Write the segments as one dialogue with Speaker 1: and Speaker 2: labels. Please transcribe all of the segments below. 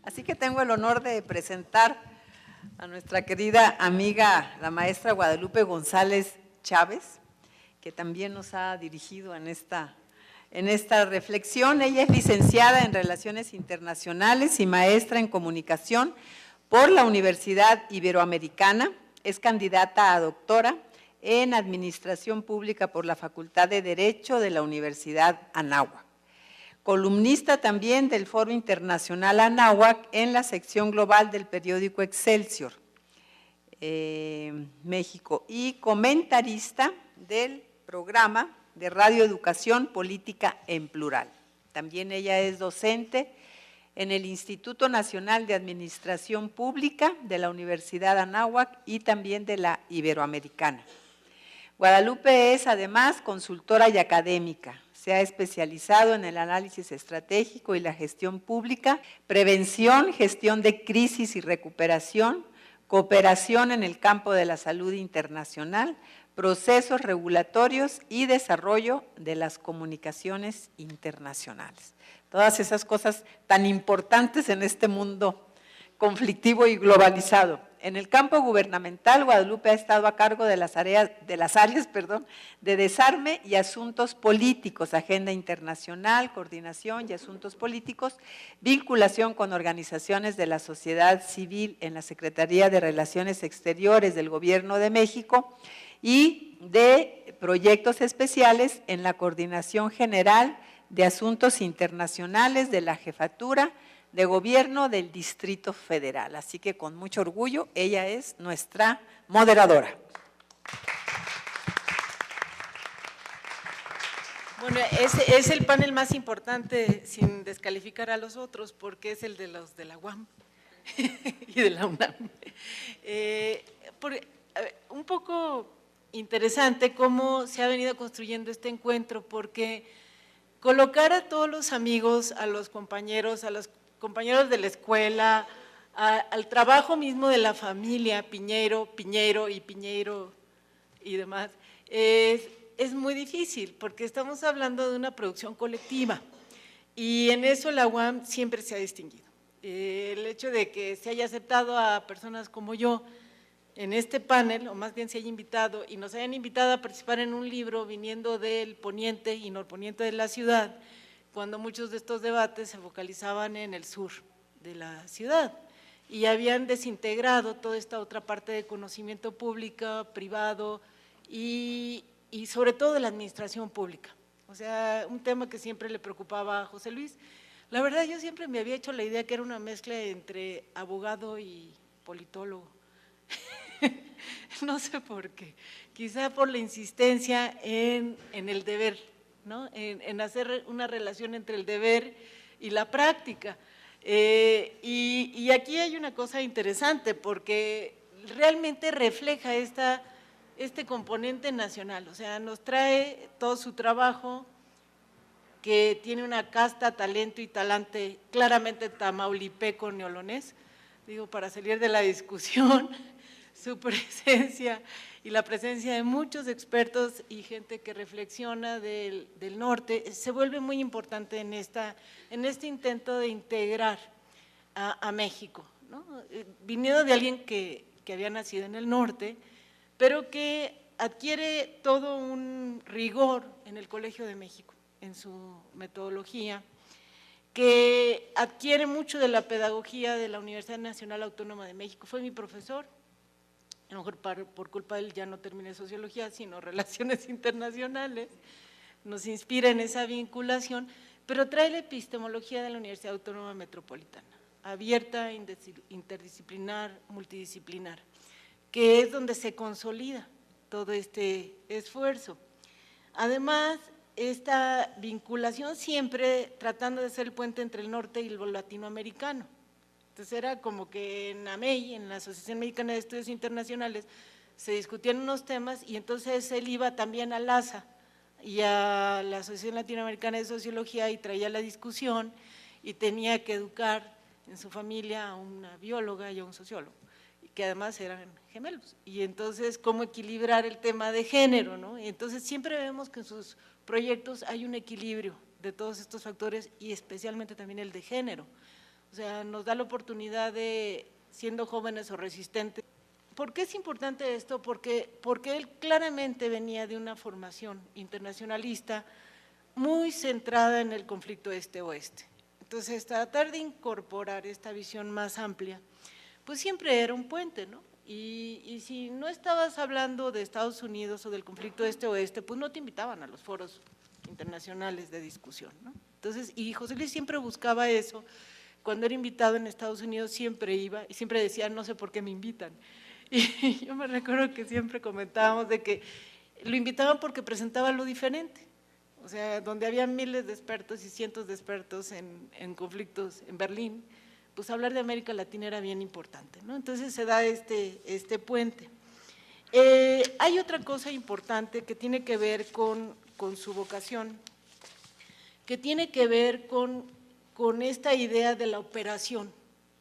Speaker 1: Así que tengo el honor de presentar a nuestra querida amiga, la maestra Guadalupe González Chávez, que también nos ha dirigido en esta reflexión. Ella es licenciada en Relaciones Internacionales y maestra en Comunicación por la Universidad Iberoamericana. Es candidata a doctora en Administración Pública por la Facultad de Derecho de la Universidad Anáhuac. Columnista también del Foro Internacional Anáhuac en la sección global del periódico Excelsior, México, y comentarista del programa de Radio Educación Política en Plural. También ella es docente en el Instituto Nacional de Administración Pública de la Universidad Anáhuac y también de la Iberoamericana. Guadalupe es además consultora y académica. Se ha especializado en el análisis estratégico y la gestión pública, prevención, gestión de crisis y recuperación, cooperación en el campo de la salud internacional, procesos regulatorios y desarrollo de las comunicaciones internacionales. Todas esas cosas tan importantes en este mundo conflictivo y globalizado. En el campo gubernamental, Guadalupe ha estado a cargo de las áreas de desarme y asuntos políticos, agenda internacional, coordinación y asuntos políticos, vinculación con organizaciones de la sociedad civil en la Secretaría de Relaciones Exteriores del Gobierno de México y de proyectos especiales en la Coordinación General de Asuntos Internacionales de la Jefatura de Gobierno del Distrito Federal. Así que con mucho orgullo, ella es nuestra moderadora.
Speaker 2: Bueno, ese es el panel más importante, sin descalificar a los otros, porque es el de los de la UAM y de la UNAM. Un poco interesante cómo se ha venido construyendo este encuentro, porque colocar a todos los amigos, a los compañeros de la escuela, al trabajo mismo de la familia, Piñeiro y demás, es muy difícil porque estamos hablando de una producción colectiva y en eso la UAM siempre se ha distinguido. El hecho de que se haya aceptado a personas como yo en este panel, o más bien se haya invitado y nos hayan invitado a participar en un libro viniendo del poniente y norponiente de la ciudad, cuando muchos de estos debates se focalizaban en el sur de la ciudad y habían desintegrado toda esta otra parte de conocimiento público, privado y sobre todo de la administración pública. O sea, un tema que siempre le preocupaba a José Luis. La verdad, yo siempre me había hecho la idea que era una mezcla entre abogado y politólogo. No sé por qué, quizá por la insistencia en el deber, ¿no? En hacer una relación entre el deber y la práctica. Y aquí hay una cosa interesante porque realmente refleja este componente nacional, o sea, nos trae todo su trabajo que tiene una casta, talento y talante claramente tamaulipeco neolonés, digo, para salir de la discusión, su presencia y la presencia de muchos expertos y gente que reflexiona del norte, se vuelve muy importante en este intento de integrar a México, ¿no? Viniendo de alguien que había nacido en el norte, pero que adquiere todo un rigor en el Colegio de México, en su metodología, que adquiere mucho de la pedagogía de la Universidad Nacional Autónoma de México. Fue mi profesor. A lo mejor por culpa de él ya no terminé sociología, sino relaciones internacionales, nos inspira en esa vinculación, pero trae la epistemología de la Universidad Autónoma Metropolitana, abierta, interdisciplinar, multidisciplinar, que es donde se consolida todo este esfuerzo. Además, esta vinculación siempre tratando de ser el puente entre el norte y lo latinoamericano. Entonces era como que en AMEI, en la Asociación Mexicana de Estudios Internacionales, se discutían unos temas y entonces él iba también a LASA y a la Asociación Latinoamericana de Sociología y traía la discusión y tenía que educar en su familia a una bióloga y a un sociólogo, que además eran gemelos. Y entonces, ¿cómo equilibrar el tema de género, ¿no? Y entonces siempre vemos que en sus proyectos hay un equilibrio de todos estos factores y especialmente también el de género. O sea, nos da la oportunidad de, siendo jóvenes o resistentes. ¿Por qué es importante esto? Porque él claramente venía de una formación internacionalista muy centrada en el conflicto este-oeste. Entonces, tratar de incorporar esta visión más amplia, pues siempre era un puente, ¿no? Y si no estabas hablando de Estados Unidos o del conflicto este-oeste, pues no te invitaban a los foros internacionales de discusión, ¿no? Entonces, y José Luis siempre buscaba eso. Cuando era invitado en Estados Unidos siempre iba y siempre decía, no sé por qué me invitan. Y yo me recuerdo que siempre comentábamos de que lo invitaban porque presentaba lo diferente. O sea, donde había miles de expertos y cientos de expertos en conflictos en Berlín, pues hablar de América Latina era bien importante, ¿no? Entonces se da este puente. Hay otra cosa importante que tiene que ver con su vocación, que tiene que ver con esta idea de la operación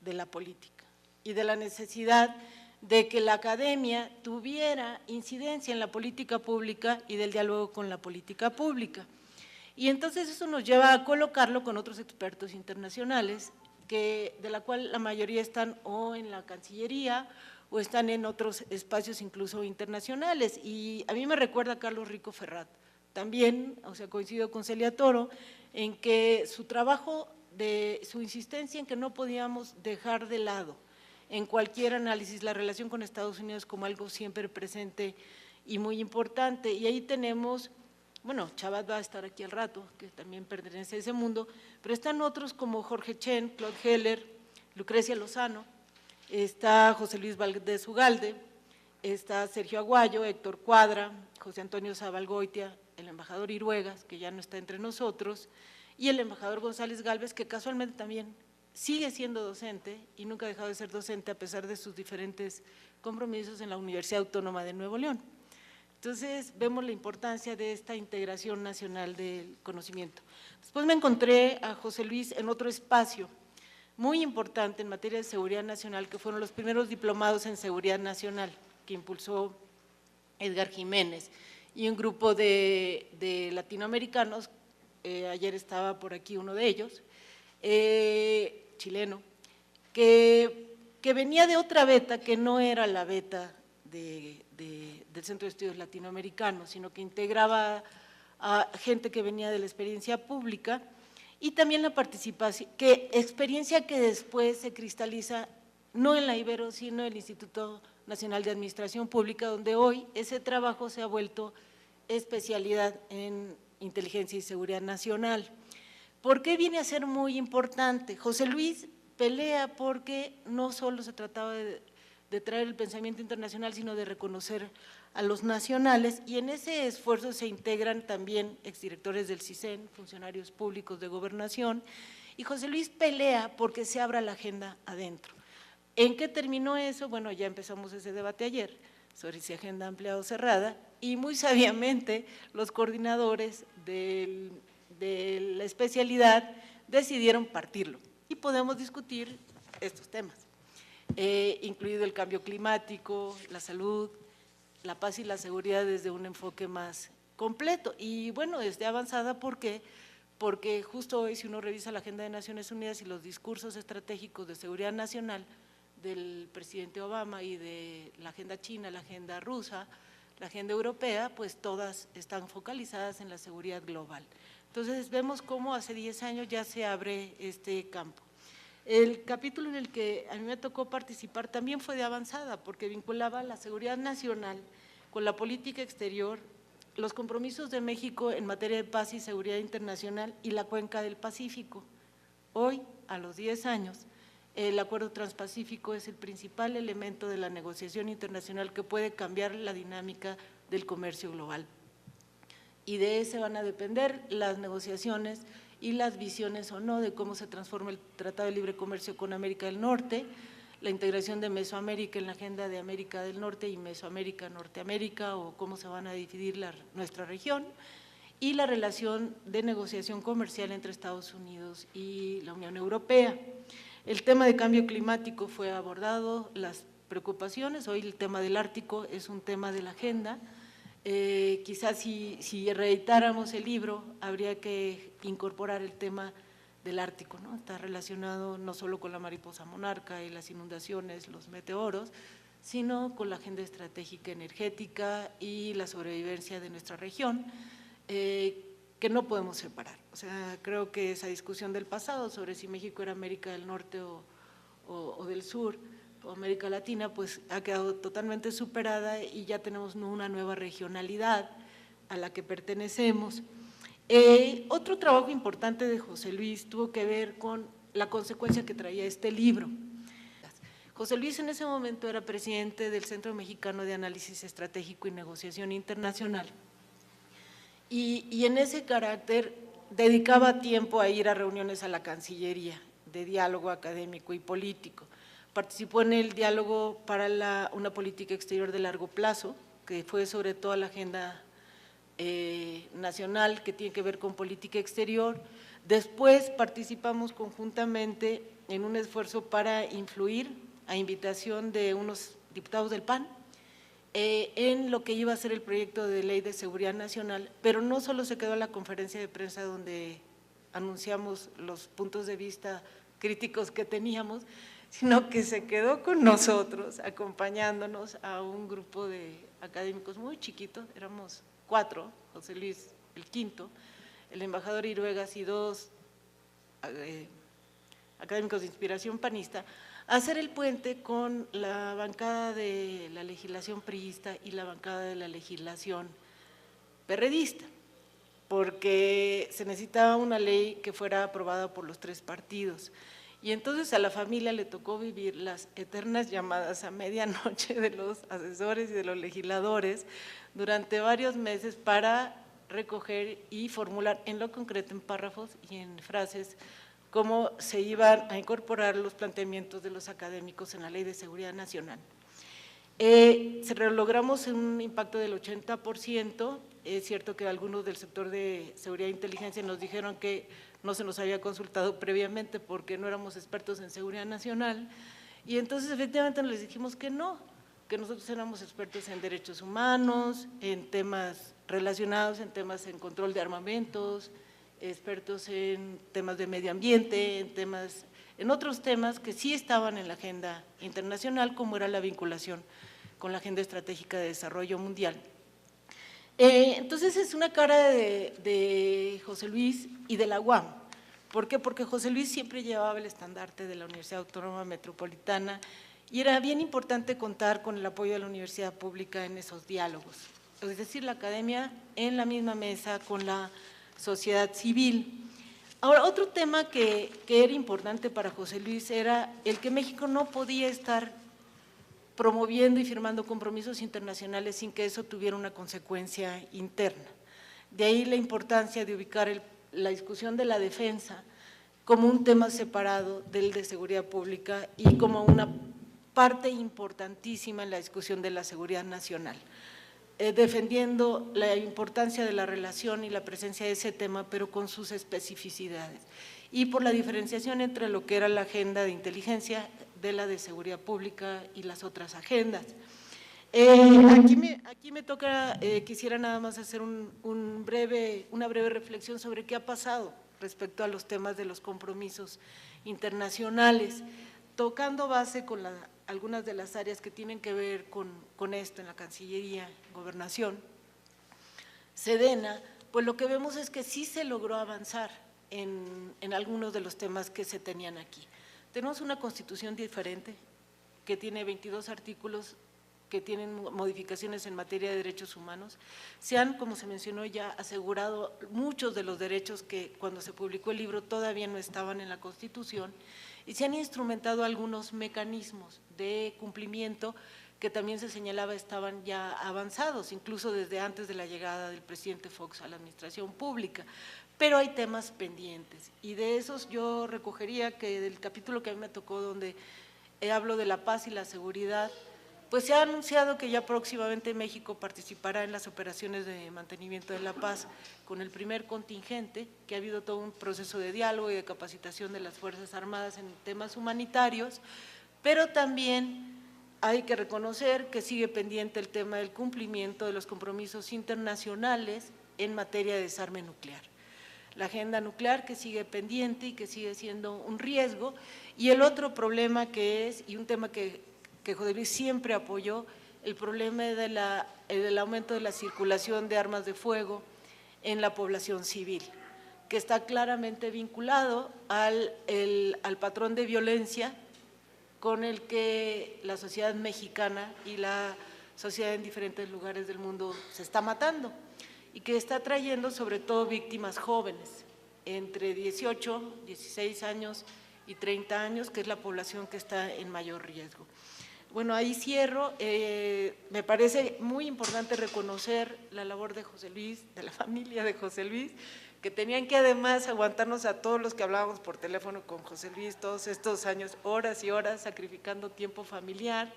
Speaker 2: de la política y de la necesidad de que la academia tuviera incidencia en la política pública y del diálogo con la política pública. Y entonces eso nos lleva a colocarlo con otros expertos internacionales, de la cual la mayoría están o en la Cancillería o están en otros espacios incluso internacionales. Y a mí me recuerda a Carlos Rico Ferrat, también, o sea, coincido con Celia Toro, en que su trabajo, su insistencia en que no podíamos dejar de lado en cualquier análisis la relación con Estados Unidos como algo siempre presente y muy importante. Y ahí tenemos, bueno, Chabat va a estar aquí al rato, que también pertenece a ese mundo, pero están otros como Jorge Chen, Claude Heller, Lucrecia Lozano, está José Luis Valdés Ugalde, está Sergio Aguayo, Héctor Cuadra, José Antonio Zabalgoitia, el embajador Iruegas, que ya no está entre nosotros, y el embajador González Gálvez, que casualmente también sigue siendo docente y nunca ha dejado de ser docente a pesar de sus diferentes compromisos en la Universidad Autónoma de Nuevo León. Entonces, vemos la importancia de esta integración nacional del conocimiento. Después me encontré a José Luis en otro espacio muy importante en materia de seguridad nacional, que fueron los primeros diplomados en seguridad nacional que impulsó Edgar Jiménez y un grupo de latinoamericanos, ayer estaba por aquí uno de ellos, chileno, que venía de otra beta que no era la beta del Centro de Estudios Latinoamericanos, sino que integraba a gente que venía de la experiencia pública y también la participación, experiencia que después se cristaliza no en la Ibero, sino en el Instituto Nacional de Administración Pública, donde hoy ese trabajo se ha vuelto especialidad en inteligencia y seguridad nacional. ¿Por qué viene a ser muy importante? José Luis pelea porque no solo se trataba de traer el pensamiento internacional, sino de reconocer a los nacionales, y en ese esfuerzo se integran también exdirectores del CISEN, funcionarios públicos de gobernación, y José Luis pelea porque se abra la agenda adentro. ¿En qué terminó eso? Bueno, ya empezamos ese debate ayer sobre si agenda ampliada o cerrada, y muy sabiamente los coordinadores de la especialidad decidieron partirlo, y podemos discutir estos temas, incluido el cambio climático, la salud, la paz y la seguridad desde un enfoque más completo. Y bueno, desde avanzada, ¿por qué? Porque justo hoy, si uno revisa la agenda de Naciones Unidas y los discursos estratégicos de seguridad nacional del presidente Obama y de la agenda china, la agenda rusa, la agenda europea, pues todas están focalizadas en la seguridad global. Entonces vemos cómo hace 10 años ya se abre este campo. El capítulo en el que a mí me tocó participar también fue de avanzada, porque vinculaba la seguridad nacional con la política exterior, los compromisos de México en materia de paz y seguridad internacional y la cuenca del Pacífico. Hoy, a los 10 años, el Acuerdo Transpacífico es el principal elemento de la negociación internacional que puede cambiar la dinámica del comercio global. Y de ese van a depender las negociaciones y las visiones o no de cómo se transforma el Tratado de Libre Comercio con América del Norte, la integración de Mesoamérica en la agenda de América del Norte y Mesoamérica, Norteamérica, o cómo se van a dividir nuestra región, y la relación de negociación comercial entre Estados Unidos y la Unión Europea. El tema de cambio climático fue abordado, las preocupaciones, hoy el tema del Ártico es un tema de la agenda. Quizás si reeditáramos el libro, habría que incorporar el tema del Ártico, ¿no? Está relacionado no solo con la mariposa monarca y las inundaciones, los meteoros, sino con la agenda estratégica energética y la sobrevivencia de nuestra región, que no podemos separar. O sea, creo que esa discusión del pasado sobre si México era América del Norte o del Sur, o América Latina, pues ha quedado totalmente superada y ya tenemos una nueva regionalidad a la que pertenecemos. Otro trabajo importante de José Luis tuvo que ver con la consecuencia que traía este libro. José Luis en ese momento era presidente del Centro Mexicano de Análisis Estratégico y Negociación Internacional y en ese carácter dedicaba tiempo a ir a reuniones a la Cancillería de diálogo académico y político. Participó en el diálogo para una política exterior de largo plazo, que fue sobre todo la agenda nacional que tiene que ver con política exterior. Después participamos conjuntamente en un esfuerzo para influir a invitación de unos diputados del PAN en lo que iba a ser el proyecto de ley de seguridad nacional, pero no solo se quedó en la conferencia de prensa donde anunciamos los puntos de vista críticos que teníamos, sino que se quedó con nosotros, acompañándonos a un grupo de académicos muy chiquitos, éramos 4, José Luis el quinto, el embajador Iruegas y 2 académicos de inspiración panista, a hacer el puente con la bancada de la legislación priista y la bancada de la legislación perredista, porque se necesitaba una ley que fuera aprobada por los 3 partidos. Y entonces a la familia le tocó vivir las eternas llamadas a medianoche de los asesores y de los legisladores durante varios meses para recoger y formular en lo concreto en párrafos y en frases cómo se iban a incorporar los planteamientos de los académicos en la Ley de Seguridad Nacional. Logramos un impacto del 80%, es cierto que algunos del sector de seguridad e inteligencia nos dijeron que no se nos había consultado previamente porque no éramos expertos en seguridad nacional, y entonces efectivamente les dijimos que no, que nosotros éramos expertos en derechos humanos, en temas relacionados, en temas en control de armamentos, expertos en temas de medio ambiente, en otros temas que sí estaban en la agenda internacional, como era la vinculación con la Agenda Estratégica de Desarrollo Mundial. Entonces es una cara de José Luis y de la UAM. ¿Por qué? Porque José Luis siempre llevaba el estandarte de la Universidad Autónoma Metropolitana y era bien importante contar con el apoyo de la universidad pública en esos diálogos, es decir, la academia en la misma mesa con la sociedad civil. Ahora, otro tema que era importante para José Luis era el que México no podía estar promoviendo y firmando compromisos internacionales sin que eso tuviera una consecuencia interna. De ahí la importancia de ubicar la discusión de la defensa como un tema separado del de seguridad pública y como una parte importantísima en la discusión de la seguridad nacional, defendiendo la importancia de la relación y la presencia de ese tema, pero con sus especificidades, y por la diferenciación entre lo que era la agenda de inteligencia de la de seguridad pública y las otras agendas. Aquí me toca, quisiera nada más hacer una breve reflexión sobre qué ha pasado respecto a los temas de los compromisos internacionales, tocando base con algunas de las áreas que tienen que ver con esto en la Cancillería, Gobernación, Sedena. Pues lo que vemos es que sí se logró avanzar en algunos de los temas que se tenían aquí. Tenemos una Constitución diferente que tiene 22 artículos que tienen modificaciones en materia de derechos humanos. Se han, como se mencionó ya, asegurado muchos de los derechos que cuando se publicó el libro todavía no estaban en la Constitución, y se han instrumentado algunos mecanismos de cumplimiento que también se señalaba estaban ya avanzados, incluso desde antes de la llegada del presidente Fox a la administración pública. Pero hay temas pendientes, y de esos yo recogería que del capítulo que a mí me tocó, donde hablo de la paz y la seguridad, pues se ha anunciado que ya próximamente México participará en las operaciones de mantenimiento de la paz con el primer contingente, que ha habido todo un proceso de diálogo y de capacitación de las Fuerzas Armadas en temas humanitarios, pero también hay que reconocer que sigue pendiente el tema del cumplimiento de los compromisos internacionales en materia de desarme nuclear. la agenda nuclear, que sigue pendiente y que sigue siendo un riesgo, y el otro problema que es, y un tema que José Luis siempre apoyó, el problema del aumento de la circulación de armas de fuego en la población civil, que está claramente vinculado al patrón de violencia con el que la sociedad mexicana y la sociedad en diferentes lugares del mundo se está matando, y que está trayendo sobre todo víctimas jóvenes, entre 18, 16 años y 30 años, que es la población que está en mayor riesgo. Bueno, ahí cierro. Me parece muy importante reconocer la labor de José Luis, de la familia de José Luis, que tenían que además aguantarnos a todos los que hablábamos por teléfono con José Luis todos estos años, horas y horas, sacrificando tiempo familiar.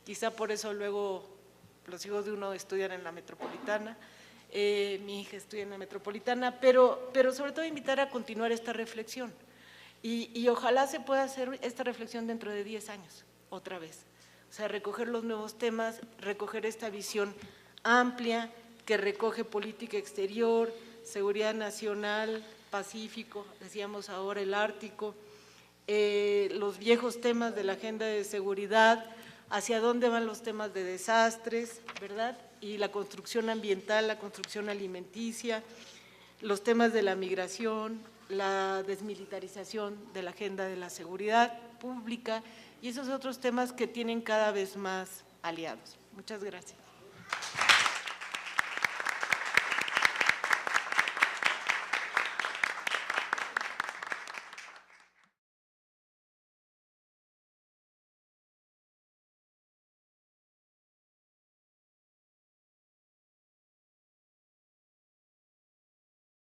Speaker 2: Quizá por eso luego los hijos de uno estudian en la Metropolitana, mi hija estudia en la Metropolitana, pero sobre todo invitar a continuar esta reflexión. Y ojalá se pueda hacer esta reflexión dentro de 10 años, otra vez. O sea, recoger los nuevos temas, recoger esta visión amplia que recoge política exterior, seguridad nacional, Pacífico, decíamos ahora el Ártico, los viejos temas de la agenda de seguridad, hacia dónde van los temas de desastres, ¿verdad? Y la construcción ambiental, la construcción alimenticia, los temas de la migración, la desmilitarización de la agenda de la seguridad pública y esos otros temas que tienen cada vez más aliados. Muchas gracias.